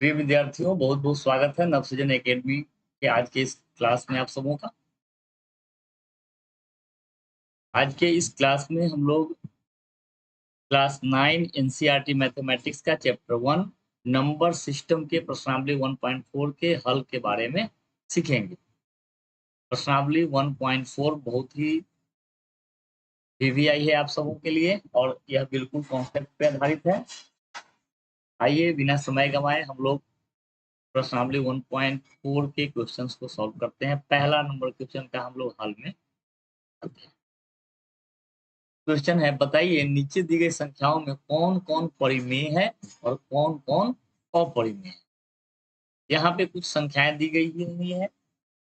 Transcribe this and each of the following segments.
प्रिय विद्यार्थियों, बहुत बहुत स्वागत है नवसृजन एकेडमी के आज के इस क्लास में आप सबों का। आज के इस क्लास में हम लोग क्लास 9 एनसीईआरटी मैथमेटिक्स का चैप्टर 1 नंबर सिस्टम के प्रश्नावली 1.4 के हल के बारे में सीखेंगे। प्रश्नावली 1.4 बहुत ही वीवीआई है आप सबों के लिए और यह बिल्कुल कॉन्सेप्ट पे आधारित है। आइए बिना समय गंवाए हम लोग प्रश्नावली 1.4 के क्वेश्चंस को सॉल्व करते हैं। पहला नंबर क्वेश्चन का हम लोग हल में करते हैं। क्वेश्चन है, बताइए नीचे दी गई संख्याओं में कौन कौन परिमेय है और कौन कौन अपरिमेय है। यहाँ पे कुछ संख्याएं दी गई हुई है,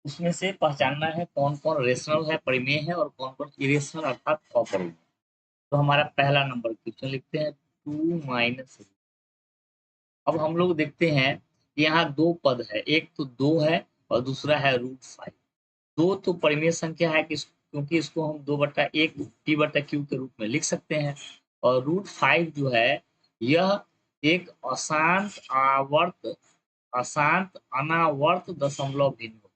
उसमें से पहचानना है कौन कौन रेशनल है, परिमेय है और कौन कौन इरेशनल अर्थात अपरिमेय। तो हमारा पहला नंबर क्वेश्चन लिखते हैं 2 माइनस। अब हम लोग देखते हैं यहाँ दो पद है, एक तो 2 है और दूसरा है √5। दो तो परिमेय संख्या है क्योंकि इसको हम 2/1 P/Q के रूप में लिख सकते हैं और √5 जो है यह एक अशांत अनावर्त दशमलव भिन्न होता है।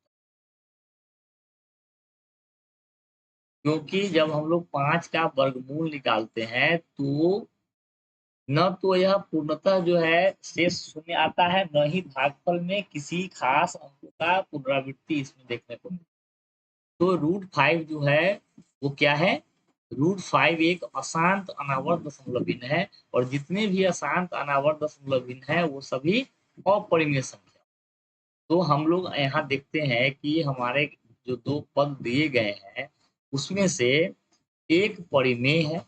क्योंकि जब हम लोग 5 का वर्गमूल निकालते हैं तो न तो यह पूर्णतः जो है शेष शून्य आता है, न ही भागफल में किसी खास अंक का पुनरावृत्ति इसमें देखने को मिलता है। तो √5 जो है वो क्या है, √5 एक अशांत अनावर्त दशमलव भिन्न है और जितने भी अशांत अनावर्त दशमलव भिन्न है वो सभी अपरिमेय संख्या। तो हम लोग यहाँ देखते हैं कि हमारे जो दो पद दिए गए हैं उसमें से एक परिमेय है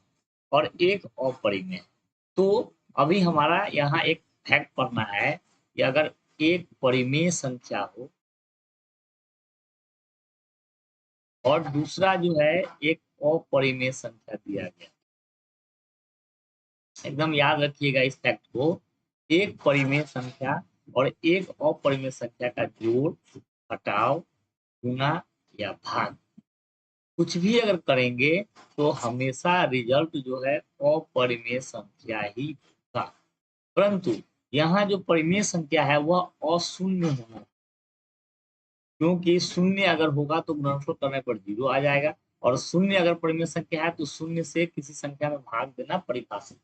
और एक अपरिमेय है। तो अभी हमारा यहाँ एक फैक्ट पढ़ना है कि अगर एक परिमेय संख्या हो और दूसरा जो है एक अपरिमेय संख्या दिया गया, एकदम याद रखिएगा इस फैक्ट को। एक परिमेय संख्या और एक अपरिमेय संख्या का जोड़, घटाव, गुना या भाग कुछ भी अगर करेंगे तो हमेशा रिजल्ट जो है अपरिमेय संख्या ही होगा। परंतु यहाँ जो परिमेय संख्या है वह अशून्य होना, क्योंकि शून्य अगर होगा तो गुणनफल करने पर 0 आ जाएगा और शून्य अगर परिमेय संख्या है तो शून्य से किसी संख्या में भाग देना परिभाषित।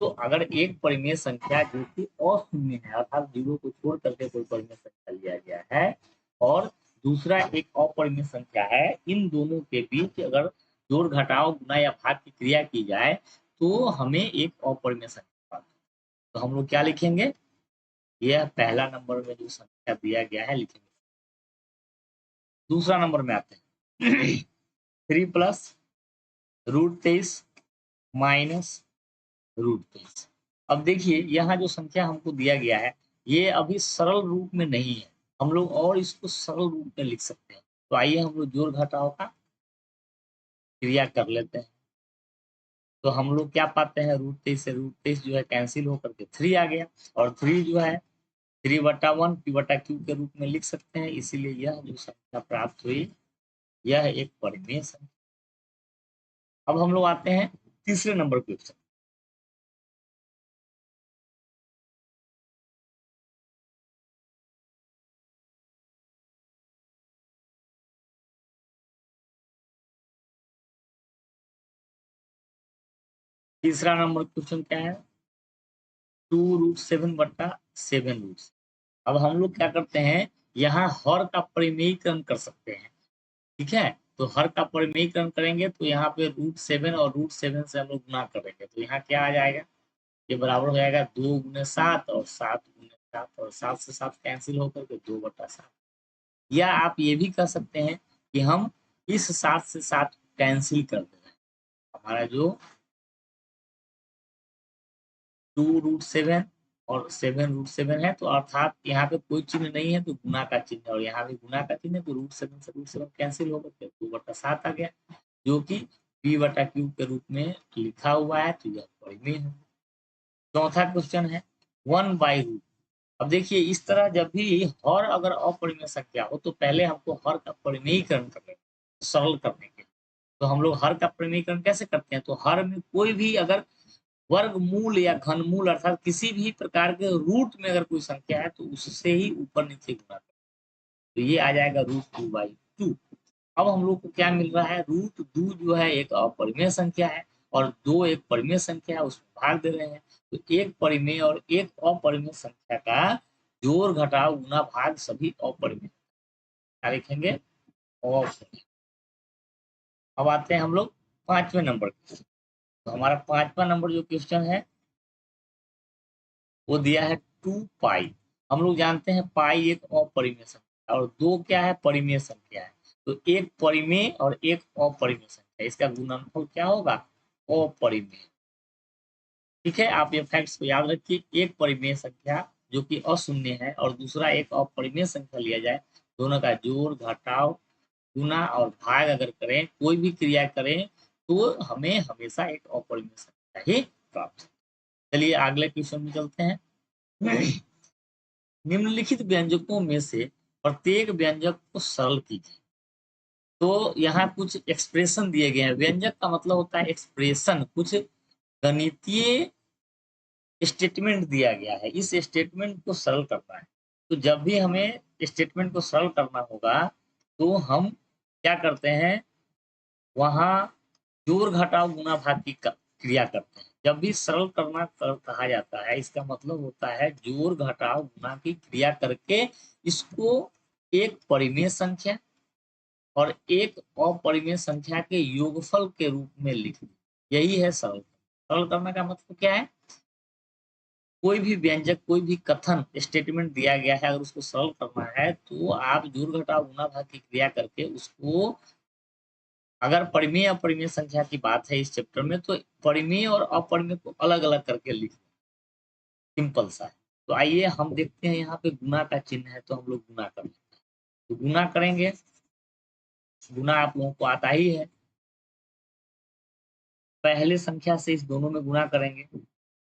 तो अगर एक परिमेय संख्या जो कि अशून्य है अर्थात 0 को छोड़ करके कोई परिमेय संख्या लिया गया है और दूसरा एक अपरिमेय संख्या है, इन दोनों के बीच अगर जोड़, घटाव, गुना या भाग की क्रिया की जाए तो हमें एक अपरिमेय संख्या प्राप्त होगी। तो हम लोग क्या लिखेंगे, यह पहला नंबर में जो संख्या दिया गया है लिखेंगे। दूसरा नंबर में आते हैं 3 प्लस √23 माइनस √23। अब देखिए यहाँ जो संख्या हमको दिया गया है ये अभी सरल रूप में नहीं है, हम लोग और इसको सरल रूप में लिख सकते हैं। तो आइए हम लोग जोड़ घटाव का क्रिया कर लेते हैं। तो हम लोग क्या पाते हैं, √23 से √23 जो है कैंसिल होकर के 3 आ गया और 3 जो है 3/1 P/Q के रूप में लिख सकते हैं, इसीलिए यह जो संख्या प्राप्त हुई यह एक परिमेय संख्या। अब हम लोग आते हैं तीसरे नंबर क्वेश्चन। तीसरा नंबर क्वेश्चन क्या है, 2√7/7 अब हम लोग क्या करते हैं, यहाँ हर का परिमेयीकरण कर सकते हैं। ठीक है, तो हर का परिमेयीकरण करेंगे तो यहाँ पे √7 और √7 से हम लोग गुना करेंगे तो यहाँ क्या आ जाएगा, ये बराबर हो जाएगा 2 × 7 और 7 × 7 और 7 से 7 कैंसिल होकर के 2/7। या आप ये भी कर सकते हैं कि हम इस 7 से 7 कैंसिल कर दें, हमारा जो 2√7 और 7√7 है तो अर्थात यहाँ पे कोई चिन्ह नहीं है तो गुना का चिन्ह है और यहाँ भी गुना का चिन्ह है तो √7 से √7 कैंसिल होकर के 2/7 आ गया, जो कि P/Q के रूप में लिखा हुआ है, तो यह परिमेय है। चौथा क्वेश्चन है 1/√। अब देखिए इस तरह जब भी हर अगर अपरिमेय संख्या हो तो पहले हमको हर का परिमेयीकरण करने, सरल करने के, तो हम लोग हर का परिमेयीकरण कैसे करते हैं, तो हर में कोई भी अगर वर्गमूल या घनमूल अर्थात किसी भी प्रकार के रूट में अगर कोई संख्या है तो उससे ही ऊपर नीचे गुना करें, तो ये आ जाएगा √2/2। अब हम लोग को क्या मिल रहा है, √2 जो है एक अपरिमेय संख्या है और 2 एक परिमेय संख्या है, उसमें भाग दे रहे हैं। तो एक परिमेय और एक अपरिमेय संख्या का जोड़ घटाव गुना भाग सभी अपरिमेय। क्या लिखेंगे, अब आते हैं हम लोग 5वें नंबर। तो हमारा 5वां नंबर जो क्वेश्चन है वो दिया है 2 पाई। हम लोग जानते हैं पाई एक अपरिमेय संख्या और 2 क्या है, परिमेय संख्या है। तो एक परिमेय और एक अपरिमेय संख्या, इसका गुणनफल क्या होगा, अपरिमेय। ठीक है, आप ये फैक्ट्स को याद रखिए। एक परिमेय संख्या जो कि अशून्य है और दूसरा एक अपरिमेय संख्या लिया जाए, दोनों का जोड़ घटाव गुना और भाग अगर करें, कोई भी क्रिया करें, तो हमें हमेशा एक अपरिमेय संख्या ही प्राप्त। चलिए अगले क्वेश्चन में चलते हैं। निम्नलिखित व्यंजकों में से प्रत्येक व्यंजक को सरल कीजिए। तो यहाँ कुछ एक्सप्रेशन दिए गए हैं। व्यंजक का मतलब होता है एक्सप्रेशन, कुछ गणितीय स्टेटमेंट दिया गया है, इस स्टेटमेंट को सरल करना है। तो जब भी हमें स्टेटमेंट को सरल करना होगा तो हम क्या करते हैं, वहां जोड़ घटाव गुना भाग की क्रिया करते हैं। जब भी सरल करना कहा जाता है, इसका मतलब होता है जोड़ घटाव गुना की क्रिया करके इसको एक परिमेय संख्या और एक अपरिमेय संख्या के योगफल के रूप में लिख दें। यही है सरल। सरल करने का मतलब क्या है, कोई भी व्यंजक, कोई भी कथन स्टेटमेंट दिया गया है, अगर उसको सरल करना है तो आप जोड़ घटाव गुना भाग की क्रिया करके उसको, अगर परिमेय अपरिमेय संख्या की बात है इस चैप्टर में, तो परिमेय और अपरिमेय को अलग अलग करके लिख, सिंपल सा है। तो आइए हम देखते हैं, यहाँ पे गुना का चिन्ह है तो हम लोग गुना कर लेते हैं। तो गुना करेंगे, गुना आप लोगों को आता ही है, पहले संख्या से इस दोनों में गुना करेंगे,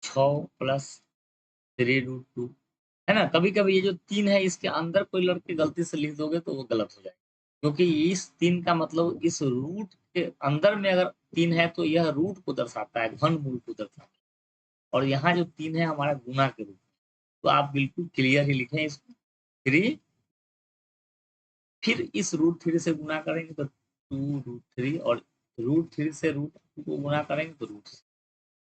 6 + 3√2 है ना। कभी कभी ये जो 3 है इसके अंदर कोई लड़के गलती से लिख दोगे तो वो गलत हो जाएगा, क्योंकि इस 3 का मतलब इस रूट के अंदर में अगर 3 है तो यह रूट को दर्शाता है, घन मूल को दर्शाता है। और यहाँ जो 3 है हमारा गुना के रूप में, तो आप बिल्कुल क्लियर ही लिखें इसको 3, फिर इस √3 से गुना करेंगे तो 2√3 और √3 से √2 को गुना करेंगे तो √3।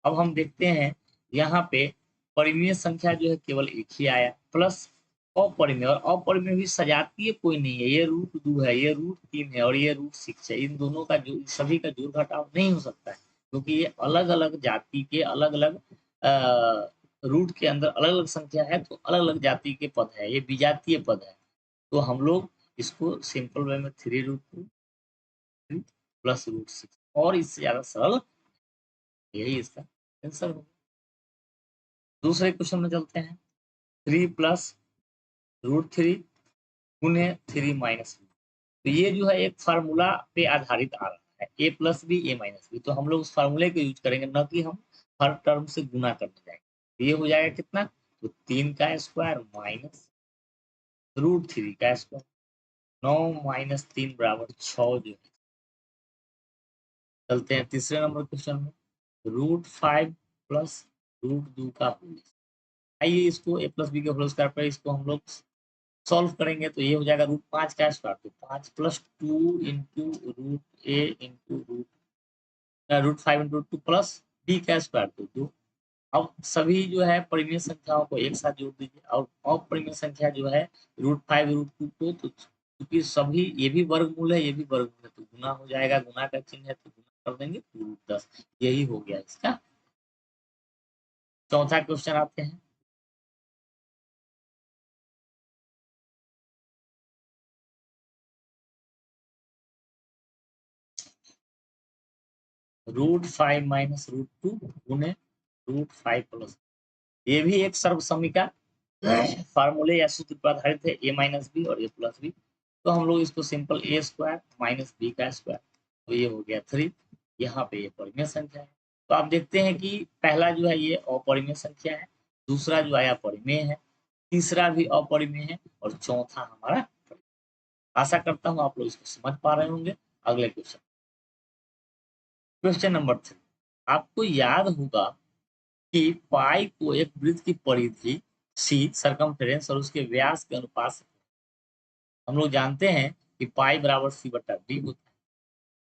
अब हम देखते हैं यहाँ पे परिमेय संख्या जो है केवल एक ही आया, प्लस अपरिमेय, और अपरिमेय भी सजातीय कोई नहीं है, ये √2 है, ये √3 है और ये √6 है। इन दोनों का जो सभी का जोड़ घटाव नहीं हो सकता है, क्योंकि ये अलग अलग जाति के अलग अलग रूट के अंदर अलग अलग संख्या है, तो अलग अलग जाति के पद है, ये विजातीय पद है। तो हम लोग इसको सिंपल वे में 3√2 + √6, और इससे ज्यादा सरल यही इसका आंसर होगा। दूसरे क्वेश्चन में चलते हैं। 3 + √3 गुने 3 - b। तो ये जो है एक फार्मूला पे आधारित आ रहा है, a + b a - b। तो हम लोग उस फार्मूले को यूज करेंगे, न कि हम हर टर्म से गुना करने जाएंगे। तो ये हो जाएगा कितना, तो 3 का स्क्वायर माइनस √3 का स्क्वायर, 9 - 3 = 6 जो है। चलते हैं तीसरे नंबर क्वेश्चन में। √5 + √2 का होल। आइए इसको a + b के होल स्क्वायर पर इसको हम लोग सॉल्व करेंगे, तो ये हो जाएगा √5 का स्क्वायर, तो 5 + 2 into √a into √5 into 2 plus b का स्क्वायर, तो 2। अब सभी जो है परिमेय संख्याओं को एक साथ जोड़ दीजिए, और अपरिमेय संख्या जो है √5 √2 को, तो क्योंकि सभी ये भी वर्गमूल है, ये भी वर्गमूल है, तो गुना हो जाएगा, गुना का चिन्ह है तो गुना कर देंगे, तो √10। यही हो गया इसका। चौथा क्वेश्चन आते हैं। √5 - √2 गुने √5 + ये भी एक सर्वसमीका फार्मूले या सूत्र पर आधारित है, a - b और a + b। तो हम लोग इसको simple a square minus b का स्क्वायर, तो ये हो गया 3। यहाँ पे ये परिमेय संख्या है। तो आप देखते हैं कि पहला जो है ये अपरिमेय संख्या है, दूसरा जो आया परिमेय है, तीसरा भी अपरिमेय है और चौथा हमारा परिमेय। आशा करता हूँ आप लोग इसको समझ पा रहे होंगे। अगले क्वेश्चन, क्वेश्चन नंबर 3। आपको याद होगा कि पाई को एक वृत्त की परिधि सी सरकमफ्रेंस और उसके व्यास के अनुपात से हम लोग जानते हैं कि पाई बराबर सी बट्टा डी होता है।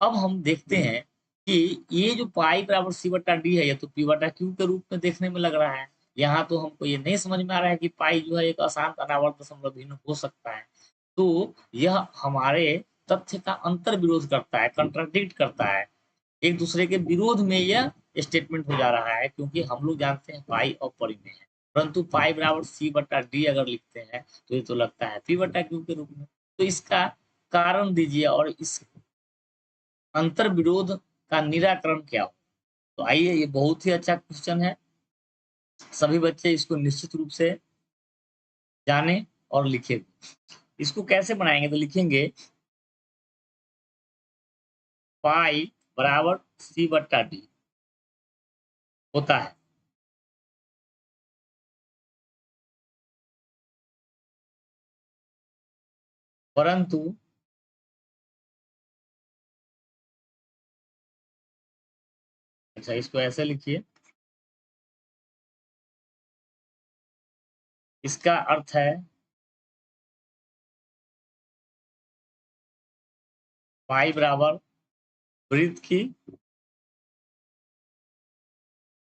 अब हम देखते हैं कि ये जो पाई बराबर सी बट्टा डी है, ये तो पी बटा क्यू के रूप में देखने में लग रहा है। यहाँ तो हमको ये नहीं समझ में आ रहा है कि पाई जो है एक अशांत अनावर्त दशमलव भिन्न हो सकता है। तो यह हमारे तथ्य का अंतर विरोध करता है, कंट्राडिक्ट करता है, एक दूसरे के विरोध में यह स्टेटमेंट हो जा रहा है, क्योंकि हम लोग जानते हैं पाई अपरिमेय है, परंतु पाई बराबर सी बटा डी अगर लिखते हैं तो ये तो लगता है पी बटा क्यू के रूप में। तो इसका कारण दीजिए और इस अंतर विरोध का निराकरण क्या हो। तो आइए, ये बहुत ही अच्छा क्वेश्चन है, सभी बच्चे इसको निश्चित रूप से जाने और लिखे। इसको कैसे बनाएंगे, तो लिखेंगे पाई बराबर सी बट्टा डी होता है, परंतु अच्छा इसको ऐसे लिखिए, इसका अर्थ है पाई बराबर वृत्त की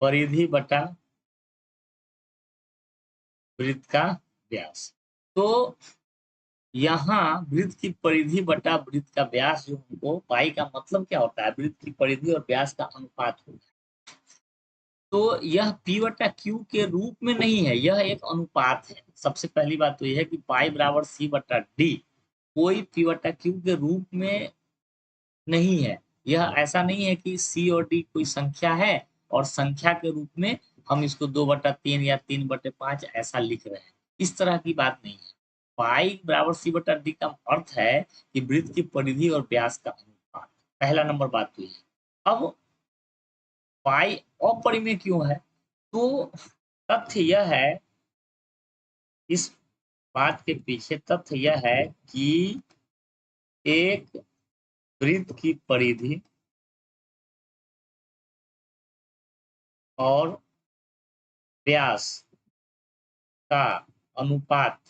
परिधि बटा वृत्त का व्यास। तो यहाँ वृत्त की परिधि बटा वृत्त का व्यास जो हमको पाई का मतलब क्या होता है, वृत्त की परिधि और व्यास का अनुपात होता है। तो यह पी बटा क्यू के रूप में नहीं है, यह एक अनुपात है। सबसे पहली बात तो यह है कि पाई बराबर सी बटा डी कोई पी बटा क्यू के रूप में नहीं है। यह ऐसा नहीं है कि सी और डी कोई संख्या है और संख्या के रूप में हम इसको 2/3 या 3/5 ऐसा लिख रहे हैं, इस तरह की बात नहीं है। पाई बराबर सी बटा डी का अर्थ है कि वृत्त की परिधि और व्यास का अनुपात। पहला नंबर बात तो ये। अब पाई अपरिमेय क्यों है, तो तथ्य यह है, इस बात के पीछे तथ्य यह है कि एक वृत्त की परिधि और व्यास का अनुपात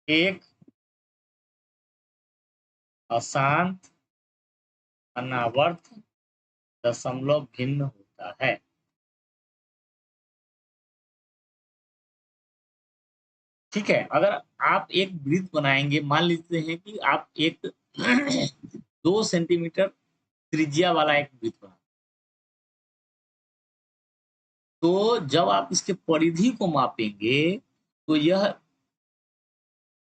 एक अशांत अनावर्त दशमलव भिन्न होता है। ठीक है, अगर आप एक वृत्त बनाएंगे, मान लेते हैं कि आप एक 2 सेंटीमीटर त्रिज्या वाला एक वृत्त बना, तो जब आप इसके परिधि को मापेंगे तो यह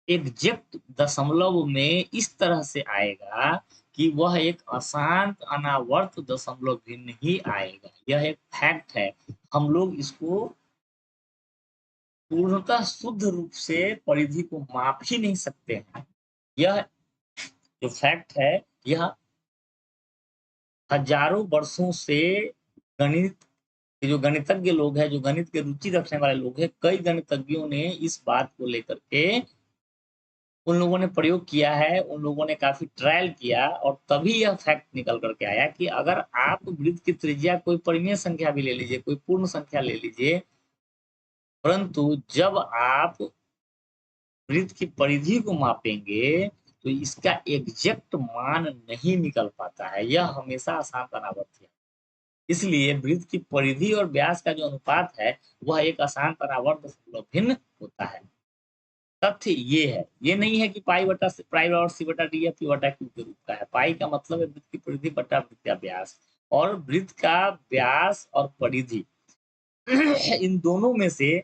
एग्जैक्ट दशमलव में इस तरह से आएगा कि वह एक अशांत अनावर्त दशमलव भिन्न ही आएगा। यह एक फैक्ट है, हम लोग इसको पूर्णतः शुद्ध रूप से परिधि को माप ही नहीं सकते हैं। यह जो फैक्ट है, यह हजारों वर्षों से गणित के जो गणितज्ञ लोग हैं, जो गणित के रुचि रखने वाले लोग हैं, कई गणितज्ञों ने इस बात को लेकर के उन लोगों ने प्रयोग किया है, उन लोगों ने काफी ट्रायल किया और तभी यह फैक्ट निकल करके आया कि अगर आप वृत्त की त्रिज्या कोई परिमेय संख्या भी ले लीजिए, कोई पूर्ण संख्या ले लीजिए, परंतु जब आप वृत्त की परिधि को मापेंगे तो इसका एग्जैक्ट मान नहीं निकल पाता है, यह हमेशा अशांत अनावर्त है। इसलिए वृत्त की परिधि और व्यास का जो अनुपात है वह एक अशांत अनावर्त दशमलव भिन्न होता है। तथ्य ये है, ये नहीं है कि पाई बटा पाई और सी बटा डी या पी बटा क्यू के रूप का है। पाई का मतलब है वृत्त की परिधि बटा वृत्त का व्यास, और वृत्त का व्यास और परिधि इन दोनों में से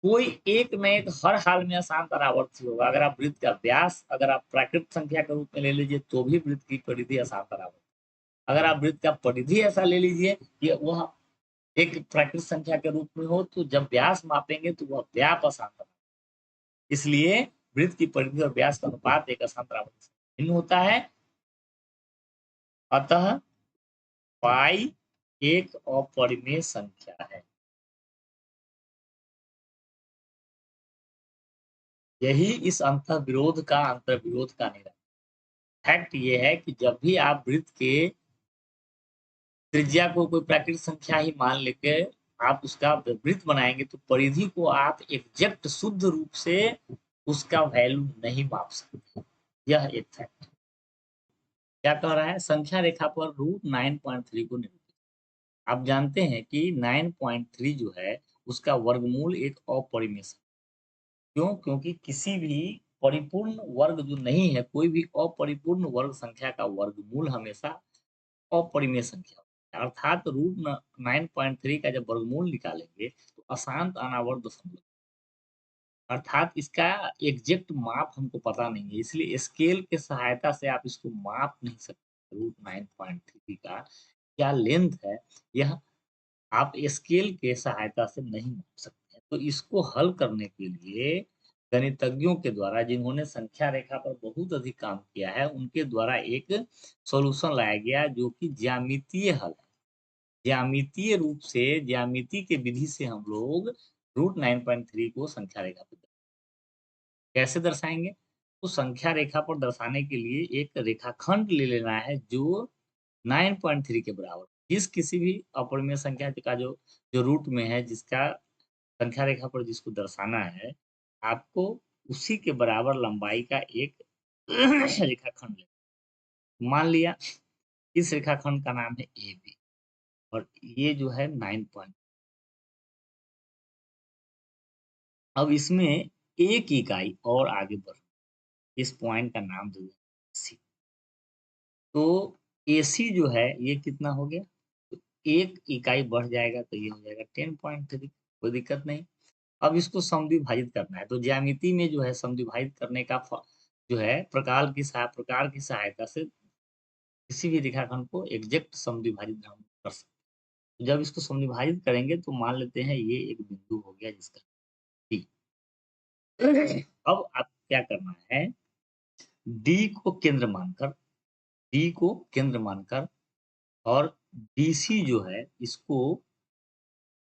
कोई एक न एक हर हाल में अशांत परावर्त ही होगा। अगर आप वृत्त का व्यास अगर आप प्राकृत संख्या के रूप में ले लीजिए तो भी वृत्त की परिधि अशांत परावर्त, अगर आप वृत्त का परिधि ऐसा ले लीजिए कि वह एक प्राकृत संख्या के रूप में हो, तो जब व्यास मापेंगे तो वह व्याप अशांत परावर्त। इसलिए वृत्त की परिधि और व्यास का अनुपात एक अशांत परावर्त से भिन्न होता है। अतः पाई एक अपरिमेय संख्या है। यही इस अंतर विरोध का निराकरण। फैक्ट ये है कि जब भी आप वृत्त के त्रिज्या को कोई प्राकृतिक संख्या ही मान लेके आप उसका वृत्त बनाएंगे तो परिधि को आप एग्जैक्ट शुद्ध रूप से उसका वैल्यू नहीं माप सकते। यह एक फैक्ट। क्या कह रहा है, संख्या रेखा पर √9.3 को निरूपित। आप जानते हैं कि 9.3 जो है उसका वर्गमूल एक अपरिमेय संख्या। क्यों? क्योंकि किसी भी परिपूर्ण वर्ग जो नहीं है, कोई भी अपरिपूर्ण वर्ग संख्या का वर्गमूल हमेशा अपरिमेय संख्या होती है। अर्थात √9.3 का जब वर्गमूल निकालेंगे तो अशांत अनावर्त दशमलव, अर्थात इसका एग्जैक्ट माप हमको पता नहीं है, इसलिए स्केल के सहायता से आप इसको माप नहीं सकते। √9.3 का क्या लेंथ है, यह आप स्केल के सहायता से नहीं माप सकते हैं। तो इसको हल करने के लिए गणितज्ञों के द्वारा, जिन्होंने संख्या रेखा पर बहुत अधिक काम किया है, उनके द्वारा एक सॉल्यूशन लाया गया जो कि ज्यामितीय हल है। ज्यामितीय रूप से, ज्यामिति के विधि से हम लोग √9.3 को संख्या रेखा पर कैसे दर्शाएंगे? तो संख्या रेखा पर दर्शाने के लिए एक रेखाखंड ले लेना है जो 9.3 के बराबर। जिस किसी भी अपरिमेय संख्या का जो जो रूट में है, जिसका संख्या रेखा पर जिसको दर्शाना है, आपको उसी के बराबर लंबाई का एक रेखाखंड लेना। मान लिया इस रेखाखंड का नाम है ए बी और ये जो है 9 पॉइंट। अब इसमें एक इकाई और आगे बढ़, इस पॉइंट का नाम दे दें सी। तो एसी जो है ये कितना हो गया, तो एक इकाई बढ़ जाएगा तो ये हो जाएगा 10.3। कोई दिक्कत नहीं। अब इसको समद्विभाजित करना है, तो ज्यामिति में जो है समद्विभाजित करने का जो है प्रकार की सहायता से किसी भी रेखाखंड को एग्जैक्ट समद्विभाजित हम कर सकते हैं। जब इसको समद्विभाजित करेंगे तो मान लेते हैं ये एक बिंदु हो गया जिसका डी। अब आप क्या करना है, डी को केंद्र मानकर, डी को केंद्र मानकर और डीसी जो है इसको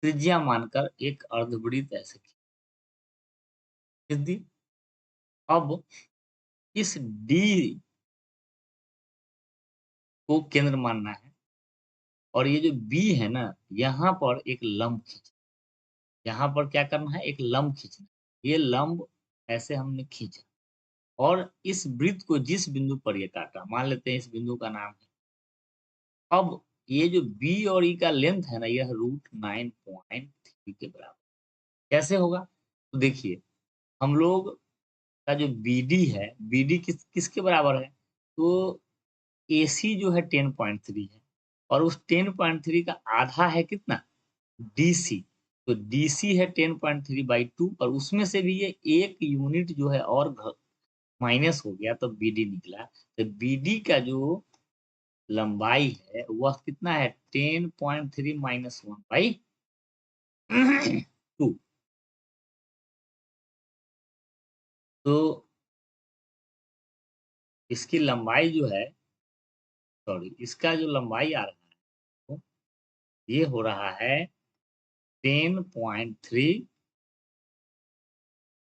त्रिज्या मानकर एक अर्धवृत्त ऐसे खींच दी। अब इस डी को केंद्र मानना है और ये जो बी है ना, यहाँ पर एक लंब खींच, यहाँ पर क्या करना है, एक लंब खींचना। ये लंब ऐसे हमने खींचा और इस वृत्त को जिस बिंदु पर ये काटा, मान लेते हैं इस बिंदु का नाम है। अब ये जो बी और ई का लेंथ है ना, यह √9.3 के बराबर। कैसे होगा? तो देखिए, हम लोग का जो बीडी है, बीडी किसके बराबर है? तो एसी जो है 10.3 है और उस 10.3 का आधा है कितना, डीसी। तो डीसी है 10.3/2 और उसमें से भी ये एक यूनिट जो है और माइनस हो गया तो बीडी निकला। तो बीडी का जो लंबाई है वह कितना है, 10.3 -1/2। तो इसकी लंबाई जो है, सॉरी, इसका जो लंबाई आ रहा है ये हो रहा है 10.3,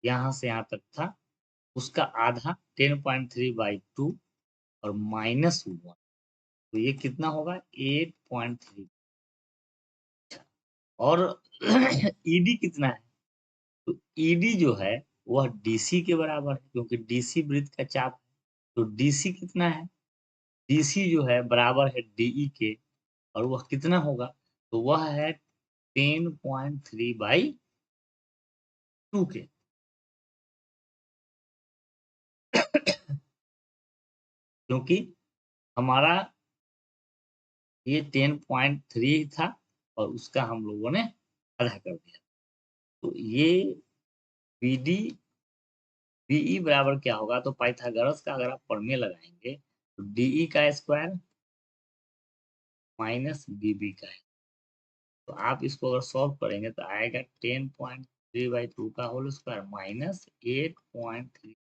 यहाँ से यहाँ तक था, उसका आधा 10.3/2 और -1, तो ये कितना होगा 8.3। और ईडी कितना है, तो ईडी जो है वह डीसी के बराबर है क्योंकि डीसी वृत्त का चाप है। तो डीसी कितना है, डीसी जो है बराबर है डीई के और वह कितना होगा, तो वह है 10.3/2 के। क्योंकि हमारा ये 10.3 था और उसका हम लोगों ने आधा कर दिया। तो ये बी डी बीई बराबर क्या होगा, तो पाइथागोरस का अगर आप प्रमेय लगाएंगे तो डीई का स्क्वायर माइनस बीबी का है। तो आप इसको अगर सॉल्व करेंगे तो आएगा 10.3/2 का होल स्क्वायर -8.3।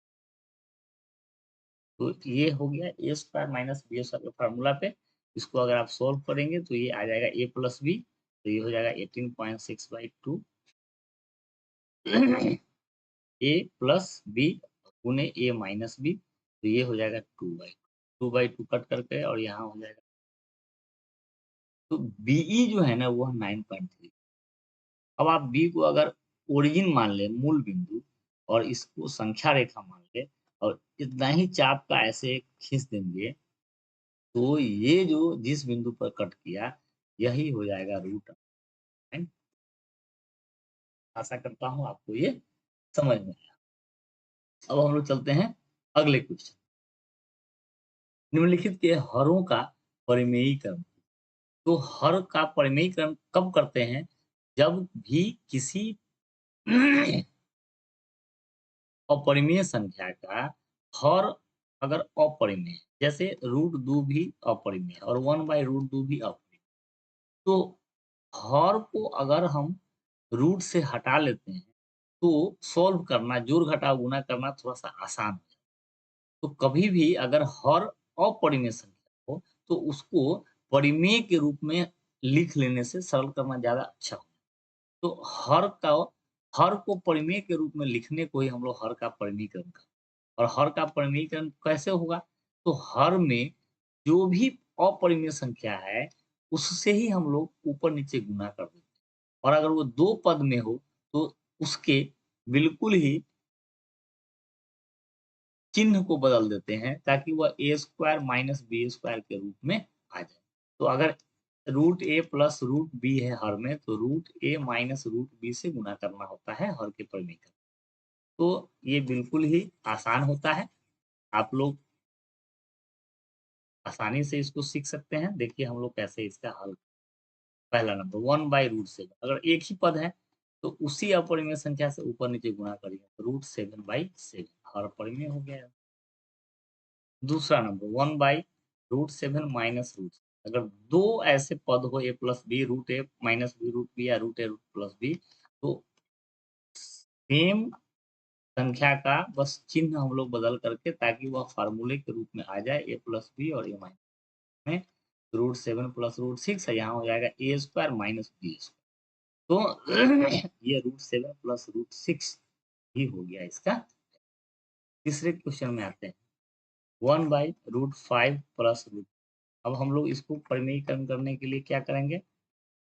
तो ये हो गया ए स्क्वायर माइनस बी स्क्वायर के फार्मूला पे। इसको अगर आप सॉल्व करेंगे तो ये आ जाएगा ए प्लस बी, तो ये हो जाएगा 18.6/2 ए प्लस बी गुने ए माइनस बी, तो ये हो जाएगा 2/2 कट करके और यहाँ हो जाएगा तो बीई जो है ना वो है 9.3। अब आप बी को अगर ओरिजिन मान ले, मूल बिंदु, और इसको संख्या रेखा मान ले और इतना ही चाप का ऐसे खींच देंगे, तो ये जो जिस बिंदु पर कट किया यही हो जाएगा रूट। राइट? आशा करता हूँ आपको ये समझ में आया। अब हम लोग चलते हैं अगले क्वेश्चन। निम्नलिखित के हरों का परिमेयीकरण। तो हर का परिमेयीकरण कब करते हैं? जब भी किसी अपरिमेय संख्या का हर अगर अपरिमेय है, जैसे √2 भी अपरिमेय और 1/√2 भी अपरिमेय, तो हर को अगर हम रूट से हटा लेते हैं, तो सॉल्व करना, जोड़ घटाव गुणा करना थोड़ा-सा आसान हो जाता है। तो कभी भी अगर हर अपरिमेय संख्या हो, तो उसको परिमेय के रूप में लिख लेने से सरल करना ज़्यादा अच्छा होता है। तो हर को परिमेय के रूप में लिखने को ही हम लोग हर का परिमीकरण कहते हैं। और हर का परिमीकरण कैसे होगा? तो हर में जो भी अपरिमेय संख्या है, उससे ही हम लोग ऊपर-नीचे गुणा कर देते हैं। और अगर वो 2 पद में हो, तो उसके बिल्कुल ही चिन्ह को बदल देते हैं ताकि वह a² माइनस b² के रूप में आ जाए। तो अगर √a प्लस √b है हर में, तो √a माइनस √b से गुणा करना होता है हर के परिमीकरण। तो ये बिल्कुल ही आसान होता है। आप लोग आसानी से इसको सीख सकते हैं। देखिए हम लोग कैसे इसका हल। पहला नंबर 1/√7, अगर एक ही पद है तो उसी अपरिमेय संख्या से ऊपर-नीचे गुणा करिए, तो √7/7 हर परिमेय हो गया। दूसरा नंबर 1/√7 माइनस रूट, अगर दो ऐसे पद हो a plus B, √a minus B root B या √a प्लस बी, तो सेम संख्या का बस चिन्ह हम लोग बदल करके ताकि वह फार्मूले के रूप में आ जाए a प्लस बी और a माइनस में √7 प्लस √6 है, यहाँ हो जाएगा a² माइनस b²। तो ये √7 प्लस √6 ही हो गया इसका। तीसरे क्वेश्चन में आते हैं। 1/√5 प्लस रूट, अब हम लोग इसको परिमेयीकरण करने के लिए क्या करेंगे?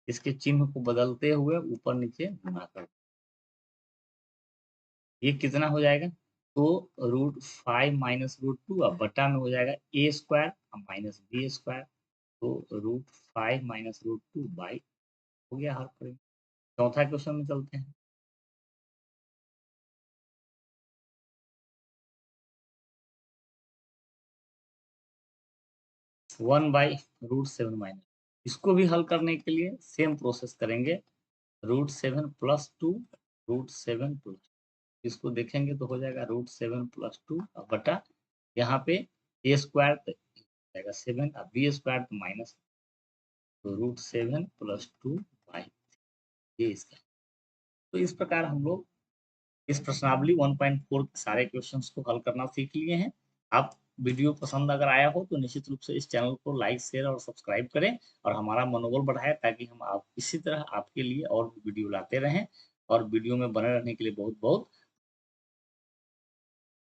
इसके चिन्ह को बदलते हुए ऊपर-नीचे गुणा कर, ये कितना हो जाएगा? तो √5 माइनस √2 अब बटा में हो जाएगा a² माइनस b², तो √5 माइनस √2 बाई हो गया हर परिमेय। चौथा क्वेश्चन में चलते हैं। 1/√7 माइनस, इसको भी हल करने के लिए सेम प्रोसेस करेंगे। √7 प्लस 2, √7 प्लस, इसको देखेंगे तो हो जाएगा √7 प्लस 2 बटा यहाँ पे a² जाएगा 7 और b² तो माइनस, तो √7 प्लस 2 बाई, ये इसका। तो इस प्रकार हम लोग इस प्रश्नावली 1.4 के सारे क्वेश्चंस को हल करना सीख लिए हैं। आप वीडियो पसंद अगर आया हो तो निश्चित रूप से इस चैनल को लाइक, शेयर और सब्सक्राइब करें और हमारा मनोबल बढ़ाएँ ताकि हम आप इसी तरह आपके लिए और भी वीडियो लाते रहें। और वीडियो में बने रहने के लिए बहुत-बहुत